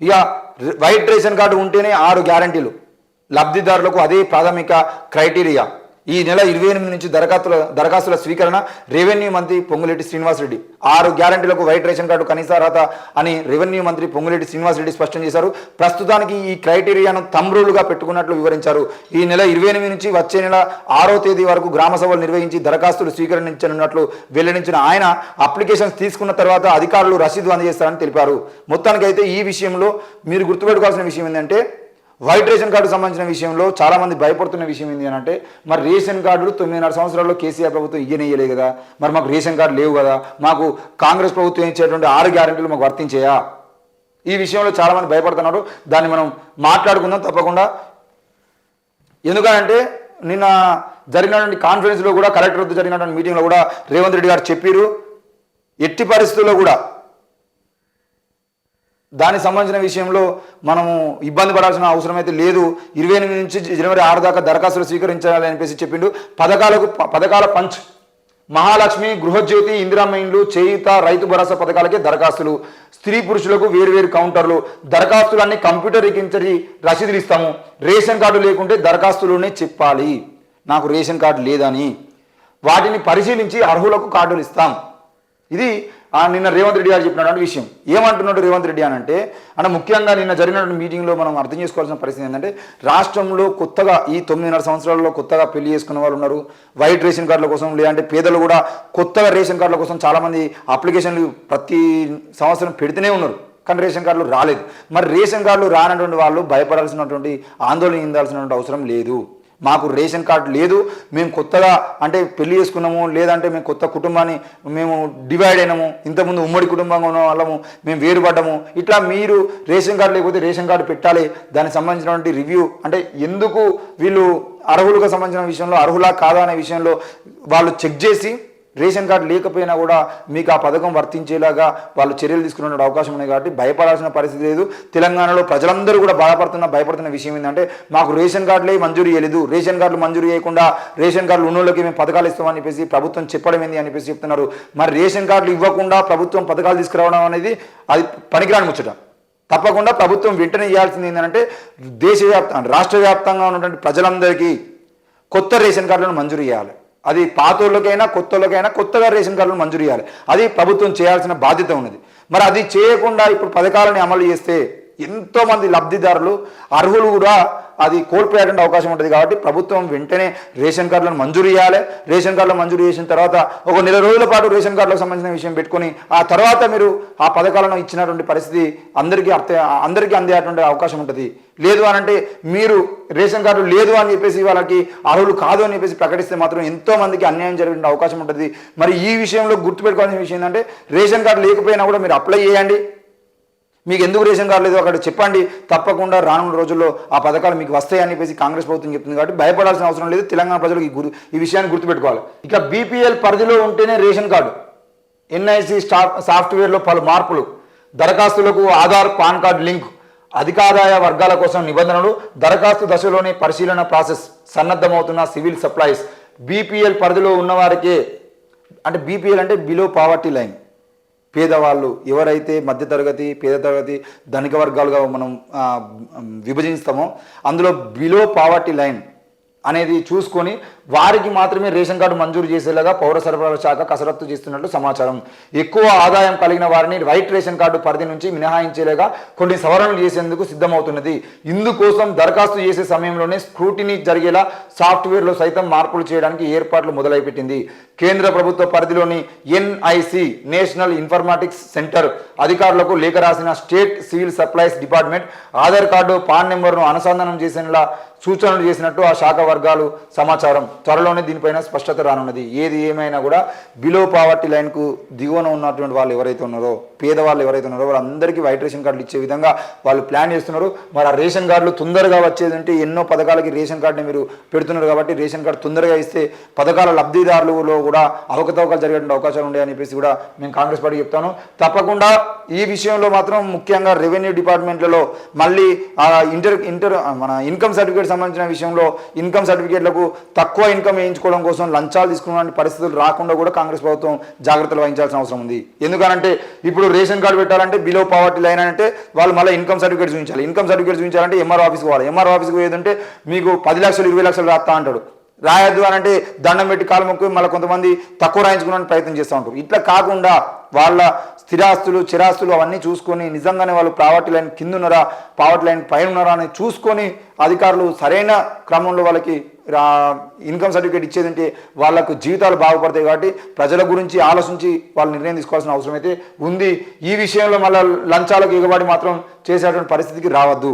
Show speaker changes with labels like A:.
A: ఇక white ration card ఉంటేనే 6 గ్యారంటీలు లబ్ధిదారులకు, అదే ప్రాథమిక క్రైటీరియా. ఈ నెల 28 నుంచి దరఖాస్తుల స్వీకరణ. రెవెన్యూ మంత్రి పొంగులేటి శ్రీనివాసరెడ్డి 6 గ్యారంటీలకు వైట్ రేషన్ కార్డు కనీస అర్హత అని రెవెన్యూ మంత్రి పొంగులేటి శ్రీనివాసరెడ్డి స్పష్టం చేశారు. ప్రస్తుతానికి ఈ క్రైటీరియాను తంబ్రూలుగా పెట్టుకున్నట్లు వివరించారు. ఈ నెల 28 నుంచి వచ్చే నెల 6వ తేదీ వరకు గ్రామ సభలు నిర్వహించి దరఖాస్తులు స్వీకరించనున్నట్లు వెల్లడించిన ఆయన అప్లికేషన్స్ తీసుకున్న తర్వాత అధికారులు రసీదు అందజేస్తారని తెలిపారు. మొత్తానికైతే ఈ విషయంలో మీరు గుర్తుపెట్టుకోవాల్సిన విషయం ఏంటంటే, వైట్ రేషన్ కార్డు సంబంధించిన విషయంలో చాలా మంది భయపడుతున్న విషయం ఏంటి అని అంటే, మరి రేషన్ కార్డులు 9.5 సంవత్సరాల్లో కేసీఆర్ ప్రభుత్వం ఇయ్యలేదు కదా, మరి మాకు రేషన్ కార్డు లేవు కదా, మాకు కాంగ్రెస్ ప్రభుత్వం ఇచ్చేటువంటి 6 గ్యారెంటీలు మాకు వర్తించేయా? ఈ విషయంలో చాలా మంది భయపడుతున్నారు. దాన్ని మనం మాట్లాడుకుందాం తప్పకుండా. ఎందుకంటే నిన్న జరిగినటువంటి కాన్ఫరెన్స్లో కూడా, కలెక్టర్ వద్ద జరిగినటువంటి మీటింగ్లో కూడా రేవంత్ రెడ్డి గారు చెప్పారు, ఎట్టి పరిస్థితుల్లో కూడా దానికి సంబంధించిన విషయంలో మనము ఇబ్బంది పడాల్సిన అవసరం అయితే లేదు. 28 నుంచి జనవరి 6 దాకా దరఖాస్తులు స్వీకరించాలని చెప్పేసి చెప్పిండు. పథకాల పంచ్, మహాలక్ష్మి, గృహజ్యోతి, ఇందిరమ్మ ఇండ్లు, చేయుత, రైతు భరోసా పథకాలకే దరఖాస్తులు. స్త్రీ పురుషులకు వేరువేరు కౌంటర్లు. దరఖాస్తులన్నీ కంప్యూటరీకరించి రసీదులు ఇస్తాము. రేషన్ కార్డు లేకుంటే దరఖాస్తులోనే చెప్పాలి నాకు రేషన్ కార్డు లేదని. వాటిని పరిశీలించి అర్హులకు కార్డులు ఇస్తాం. ఇది నిన్న రేవంత్ రెడ్డి గారు చెప్పినటువంటి విషయం. ఏమంటున్నాడు రేవంత్ రెడ్డి అని అంటే, ముఖ్యంగా నిన్న జరిగినటువంటి మీటింగ్లో మనం అర్థం చేసుకోవాల్సిన పరిస్థితి ఏంటంటే, రాష్ట్రంలో కొత్తగా ఈ 9.5 సంవత్సరాల్లో కొత్తగా పెళ్లి చేసుకున్న వాళ్ళు ఉన్నారు. వైట్ రేషన్ కార్డుల కోసం, లేదంటే పేదలు కూడా కొత్తగా రేషన్ కార్డుల కోసం చాలామంది అప్లికేషన్లు ప్రతి సంవత్సరం పెడుతూనే ఉన్నారు, కానీ రేషన్ కార్డులు రాలేదు. మరి రేషన్ కార్డులు రానటువంటి వాళ్ళు భయపడాల్సినటువంటి, ఆందోళన చెందాల్సినటువంటి అవసరం లేదు. మాకు రేషన్ కార్డు లేదు, మేము కొత్తగా అంటే పెళ్లి చేసుకున్నాము, లేదంటే మేము కొత్త కుటుంబాన్ని మేము డివైడ్ అయినాము, ఇంతకుముందు ఉమ్మడి కుటుంబంగా ఉన్న వాళ్ళము మేము వేరుపడ్డాము, ఇట్లా మీరు రేషన్ కార్డు లేకపోతే రేషన్ కార్డు పెట్టాలి. దానికి సంబంధించినటువంటి రివ్యూ అంటే ఎందుకు వీళ్ళు అర్హులకు సంబంధించిన విషయంలో అర్హులా కాదా అనే విషయంలో వాళ్ళు చెక్ చేసి రేషన్ కార్డు లేకపోయినా కూడా మీకు ఆ పథకం వర్తించేలాగా వాళ్ళు చర్యలు తీసుకునే అవకాశం ఉన్నాయి. కాబట్టి భయపడాల్సిన పరిస్థితి లేదు. తెలంగాణలో ప్రజలందరూ కూడా భయపడుతున్న విషయం ఏంటంటే, మాకు రేషన్ కార్డులే మంజూరు చేయలేదు, రేషన్ కార్డులు మంజూరు చేయకుండా రేషన్ కార్డులు ఉన్నోళ్ళకి మేము పథకాలు ఇస్తామని చెప్పేసి ప్రభుత్వం చెప్పడం ఏంది అని చెప్పేసి చెప్తున్నారు. మరి రేషన్ కార్డులు ఇవ్వకుండా ప్రభుత్వం పథకాలు తీసుకురావడం అనేది అది పనికిరాని ముచ్చట. తప్పకుండా ప్రభుత్వం వెంటనే చేయాల్సింది ఏంటంటే, రాష్ట్ర వ్యాప్తంగా ఉన్నటువంటి ప్రజలందరికీ కొత్త రేషన్ కార్డులను మంజూరు చేయాలి. అది పాతోళ్ళకైనా కొత్తోళ్ళకైనా కొత్తగా రేషన్ కార్డులను మంజూరు చేయాలి. అది ప్రభుత్వం చేయాల్సిన బాధ్యత ఉన్నది. మరి అది చేయకుండా ఇప్పుడు పథకాలని అమలు చేస్తే ఎంతోమంది లబ్ధిదారులు అర్హులు కూడా అది కోల్పోయేటువంటి అవకాశం ఉంటుంది. కాబట్టి ప్రభుత్వం వెంటనే రేషన్ కార్డులను మంజూరు చేయాలి. రేషన్ కార్డులు మంజూరు చేసిన తర్వాత ఒక నెల రోజుల పాటు రేషన్ కార్డులకు సంబంధించిన విషయం పెట్టుకొని ఆ తర్వాత మీరు ఆ పథకాలను ఇచ్చినటువంటి పరిస్థితి అందరికీ అందేటువంటి అవకాశం ఉంటుంది. లేదు అని అంటే మీరు రేషన్ కార్డు లేదు అని చెప్పేసి వాళ్ళకి అర్హులు కాదు అని చెప్పేసి ప్రకటిస్తే మాత్రం ఎంతో మందికి అన్యాయం జరిగే అవకాశం ఉంటుంది. మరి ఈ విషయంలో గుర్తుపెట్టుకోవాల్సిన విషయం ఏంటంటే, రేషన్ కార్డు లేకపోయినా కూడా మీరు అప్లై చేయండి. మీకు ఎందుకు రేషన్ కార్డు లేదు అక్కడ చెప్పండి. తప్పకుండా రానున్న రోజుల్లో ఆ పథకాలు మీకు వస్తాయని చెప్పేసి కాంగ్రెస్ ప్రభుత్వం చెప్తుంది. కాబట్టి భయపడాల్సిన అవసరం లేదు. తెలంగాణ ప్రజలకు ఈ విషయాన్ని గుర్తుపెట్టుకోవాలి. ఇక బీపీఎల్ పరిధిలో ఉంటేనే రేషన్ కార్డు, ఎన్ఐసి సాఫ్ట్వేర్లో పలు మార్పులు, దరఖాస్తులకు ఆధార్ పాన్ కార్డు లింక్, అధికాదాయ వర్గాల కోసం నిబంధనలు, దరఖాస్తు దశలోనే పరిశీలన ప్రాసెస్, సన్నద్ధమవుతున్న సివిల్ సప్లైస్. బీపీఎల్ పరిధిలో ఉన్నవారికే, అంటే బీపీఎల్ అంటే బిలో పావర్టీ లైన్, పేదవాళ్ళు ఎవరైతే మధ్యతరగతి, పేద తరగతి, ధనిక వర్గాలుగా మనం విభజిస్తామో అందులో బిలో పావర్టీ లైన్ అనేది చూసుకొని వారికి మాత్రమే రేషన్ కార్డు మంజూరు చేసేలాగా పౌర సరఫరాల శాఖ కసరత్తు చేస్తున్నట్లు సమాచారం. ఎక్కువ ఆదాయం కలిగిన వారిని వైట్ రేషన్ కార్డు పరిధి నుంచి మినహాయించేలాగా కొన్ని సవరణలు చేసేందుకు సిద్ధమవుతున్నది. ఇందుకోసం దరఖాస్తు చేసే సమయంలోనే స్క్రూటినీ జరిగేలా సాఫ్ట్వేర్లో సైతం మార్పులు చేయడానికి ఏర్పాట్లు మొదలుపెట్టింది. కేంద్ర ప్రభుత్వ పరిధిలోని ఎన్ఐసి నేషనల్ ఇన్ఫర్మాటిక్స్ సెంటర్ అధికారులకు లేఖ రాసిన state civil supplies department Aadhaar card, pan నెంబర్ను అనుసంధానం చేసేలా సూచనలు చేసినట్టు ఆ శాఖ వర్గాలు సమాచారం. త్వరలోనే దీనిపైన స్పష్టత రానున్నది. ఏది ఏమైనా కూడా బిలో పావర్టీ లైన్కు దిగువన ఉన్నటువంటి వాళ్ళు ఎవరైతే ఉన్నారో, పేదవాళ్ళు ఎవరైతే ఉన్నారో వాళ్ళందరికీ వైట్ రేషన్ కార్డులు ఇచ్చే విధంగా వాళ్ళు ప్లాన్ చేస్తున్నారు. మరి ఆ రేషన్ కార్డులు తొందరగా వచ్చేది అంటే ఎన్నో పథకాలకి రేషన్ కార్డుని మీరు పెడుతున్నారు. కాబట్టి రేషన్ కార్డు తొందరగా ఇస్తే పథకాల లబ్ధిదారులలో కూడా అవకతవకలు జరిగేటువంటి అవకాశాలు ఉంటాయని చెప్పేసి కూడా మేము కాంగ్రెస్ పార్టీ చెప్తాను. తప్పకుండా ఈ విషయంలో మాత్రం ముఖ్యంగా రెవెన్యూ డిపార్ట్మెంట్లలో మళ్ళీ మన ఇన్కమ్ సర్టిఫికేట్ సంబంధించిన విషయంలో ఇన్కమ్ ఇన్కమ్ సర్టిఫికేట్లకు తక్కువ ఇన్కమ్ వేయించుకోవడం కోసం లంచాలు తీసుకునే పరిస్థితులు రాకుండా కూడా కాంగ్రెస్ ప్రభుత్వం జాగ్రత్తలు వహించాల్సిన అవసరం ఉంది. ఎందుకనంటే ఇప్పుడు రేషన్ కార్డు పెట్టాలంటే బిలో పావర్టీ లైన్ అంటే వాళ్ళు మళ్ళీ ఇన్కమ్ సర్టిఫికేట్ చూపించాలి. ఇన్కమ్ సర్టిఫికేట్ చూపించాలంటే ఎంఆర్ఓ ఆఫీస్కి పోవాలి. ఎంఆర్ఓ ఆఫీస్కి పోయేదంటే మీకు 10 లక్షలు 20 లక్షలు రాస్తా అంటాడు. రాయద్దు అని అంటే దండం పెట్టి కాలు మొక్కి మళ్ళీ కొంతమంది తక్కువ రాయించుకోవడానికి ప్రయత్నం చేస్తూ ఉంటారు. ఇట్లా కాకుండా వాళ్ళ స్థిరాస్తులు చిరాస్తులు అవన్నీ చూసుకొని నిజంగానే వాళ్ళు పావర్టీ లైన్ కింద ఉన్నారా పావర్టీ లైన్ పైన ఉన్నారా అని చూసుకొని అధికారులు సరైన క్రమంలో వాళ్ళకి ఇన్కమ్ సర్టిఫికేట్ ఇచ్చేదంటే వాళ్ళకు జీవితాలు బాగుపడతాయి. కాబట్టి ప్రజల గురించి ఆలోచించి వాళ్ళు నిర్ణయం తీసుకోవాల్సిన అవసరం అయితే ఉంది. ఈ విషయంలో మళ్ళీ లంచాలకు ఎగబడి మాత్రం చేసేటువంటి పరిస్థితికి రావద్దు.